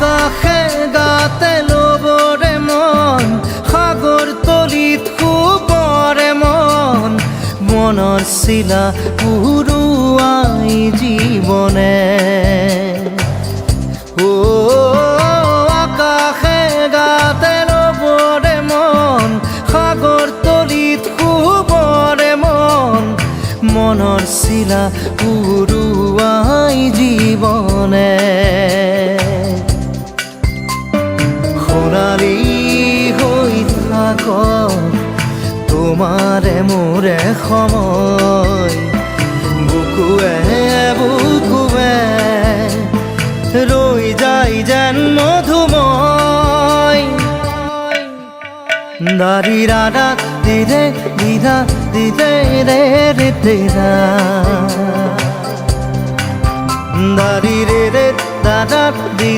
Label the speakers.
Speaker 1: আকাশে গাতে ল'বৰে মন সাগৰ তলিত শুবৰে মন মনৰ চিলা উৰুৱাই জীৱনে আকাশে গাতে ল'বৰে মন সাগৰ তলিত শুবৰে মন মনৰ চিলা উৰুৱাই জীৱনে সোণালী হৈ থাকক তোমাৰে মোৰে সময় বুকুৱে বুকুৱে ৰৈ যায় যেন মধুময় দাৰি ৰাধা দিদে দিদা দিদে ৰে ৰে তেৰা দাৰি ৰে ৰে দাদা দি